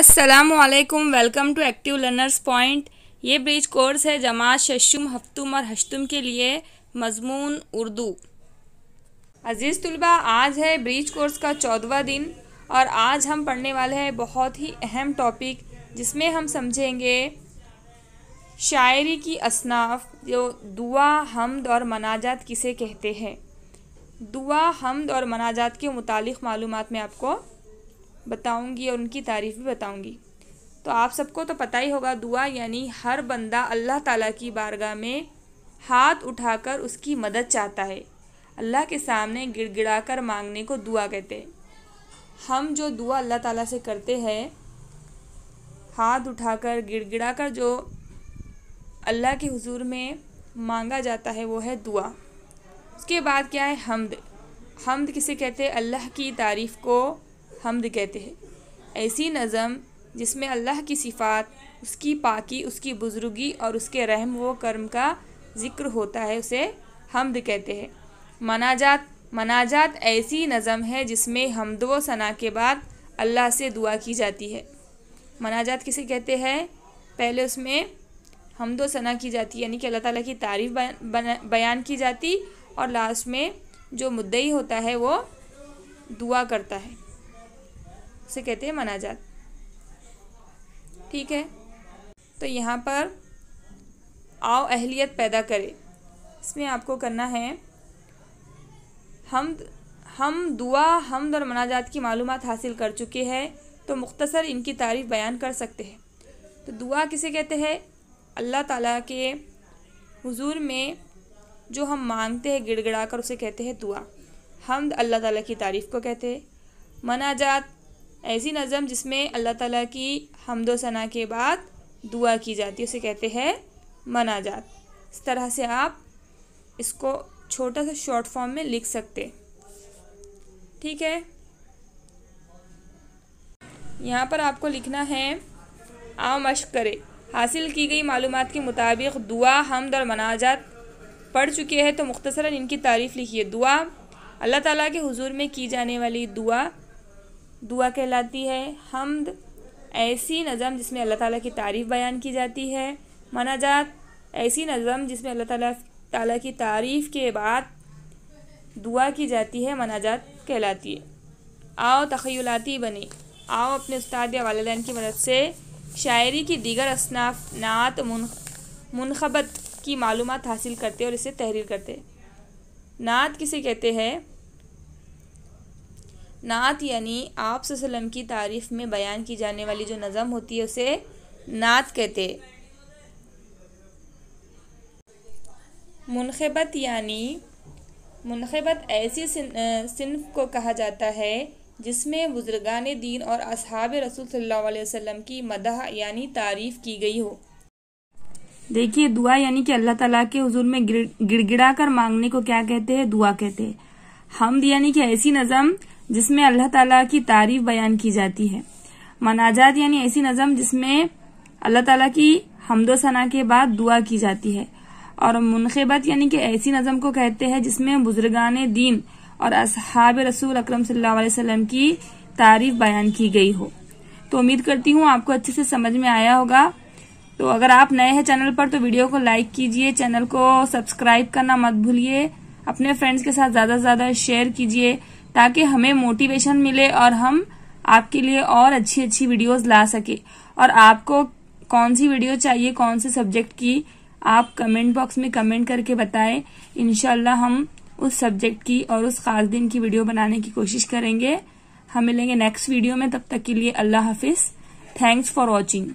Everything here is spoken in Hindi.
अस्सलामुअलैकुम, welcome to Active Learners Point. ये ब्रिज कोर्स है जमात शशुम, हफ्तुम और हश्तुम के लिए मजमून उर्दू। अजीज़ तुलबा, आज है ब्रिज कोर्स का 14वां दिन और आज हम पढ़ने वाले हैं बहुत ही अहम टॉपिक, जिसमें हम समझेंगे शायरी की असनाफ, जो दुआ, हम्द और मनाजात किसे कहते हैं। दुआ, हम्द और मनाजात के मुतालिक मालूमात मैं आपको बताऊंगी और उनकी तारीफ़ भी बताऊंगी। तो आप सबको तो पता ही होगा, दुआ यानी हर बंदा अल्लाह ताला की बारगाह में हाथ उठाकर उसकी मदद चाहता है। अल्लाह के सामने गिड़गिड़ाकर मांगने को दुआ कहते हैं। हम जो दुआ अल्लाह ताला से करते हैं, हाथ उठाकर गिड़गिड़ाकर जो अल्लाह के हुजूर में मांगा जाता है, वो है दुआ। उसके बाद क्या है? हम्द। हम्द किसे कहते हैं? अल्लाह की तारीफ़ को हम्द कहते हैं। ऐसी नज़म जिसमें अल्लाह की सिफ़ात, उसकी पाकी, उसकी बुज़ुर्गी और उसके रहम व करम का ज़िक्र होता है, उसे हम्द कहते हैं। मनाजात। मनाजात ऐसी नज़म है जिसमें हम्द व सना के बाद अल्लाह से दुआ की जाती है। मनाजात किसे कहते हैं? पहले उसमें हम्द व सना की जाती है, यानी कि अल्लाह ताला की तारीफ़ बयान की जाती, और लास्ट में जो मुद्दई होता है वो दुआ करता है, उसे कहते हैं मनाजात। ठीक है, तो यहाँ पर आओ अहलियत पैदा करें। इसमें आपको करना है हम दुआ, हम्द और मनाजात की मालूमात हासिल कर चुके हैं, तो मुख्तसर इनकी तारीफ़ बयान कर सकते हैं। तो दुआ किसे कहते हैं? अल्लाह ताला के हुजूर में जो हम मांगते हैं गिड़गिड़ा कर, उसे कहते हैं दुआ। हम्द अल्लाह ताला की तारीफ़ को कहते हैं। मनाजात ऐसी नज़म जिसमें अल्लाह ताला की हम्द व सना के बाद दुआ की जाती है, उसे कहते हैं मनाजात। इस तरह से आप इसको छोटा सा शॉर्ट फॉर्म में लिख सकते। ठीक है, यहाँ पर आपको लिखना है, आओ मश्क करें। हासिल की गई मालूमात के मुताबिक दुआ, हम्द और मनाजात पढ़ चुके हैं, तो मुख्तसरन इनकी तारीफ़ लिखिए। दुआ, अल्लाह ताला के हुजूर में की जाने वाली दुआ कहलाती है। हम्द ऐसी नज़म जिसमें अल्लाह ताला की तारीफ़ बयान की जाती है। मनाजात ऐसी नज़म जिसमें अल्लाह ताला की तारीफ़ के बाद दुआ की जाती है, मनाजात कहलाती है। आओ तख़य्युलाती बने। आओ अपने उस्ताद या वालिदैन की मदद से शायरी की दीगर असनाफ, नात, मुनखबत की मालूमात हासिल करते और इसे तहरीर करते। नात किसे कहते हैं? नात यानी आप सल्लल्लाहु की तारीफ़ में बयान की जाने वाली जो नज़म होती है, उसे नात कहते हैं। मुनखबत यानी मुनखबत ऐसी सिन्फ को कहा जाता है जिसमें बुज़ुर्गाने दीन और असहाब रसूल सल्लल्लाहु अलैहि वसल्लम की मदह यानी तारीफ़ की गई हो। देखिए, दुआ यानी कि अल्लाह ताला के हुजूर में गिड़गिड़ा कर मांगने को क्या कहते हैं? दुआ कहते हैं। हम्द यानी कि ऐसी नज़म जिसमें अल्लाह ताला की तारीफ़ बयान की जाती है। मनाजात यानी ऐसी नज़म जिसमें अल्लाह ताला की हम्द व सना के बाद दुआ की जाती है। और मुनखबत यानी कि ऐसी नज़म को कहते हैं जिसमें बुजुर्गाने दीन और असहाब रसूल अकरम सल्लल्लाहु अलैहि वसल्लम की तारीफ़ बयान की गई हो। तो उम्मीद करती हूँ आपको अच्छे से समझ में आया होगा। तो अगर आप नए हैं चैनल पर, तो वीडियो को लाइक कीजिए, चैनल को सब्सक्राइब करना मत भूलिए, अपने फ्रेंड्स के साथ ज़्यादा से ज़्यादा शेयर कीजिए, ताकि हमें मोटिवेशन मिले और हम आपके लिए और अच्छी अच्छी वीडियोस ला सके। और आपको कौन सी वीडियो चाहिए, कौन से सब्जेक्ट की, आप कमेंट बॉक्स में कमेंट करके बताएं। इंशाल्लाह हम उस सब्जेक्ट की और उस खास दिन की वीडियो बनाने की कोशिश करेंगे। हम मिलेंगे नेक्स्ट वीडियो में, तब तक के लिए अल्लाह हाफिज। Thanks for watching.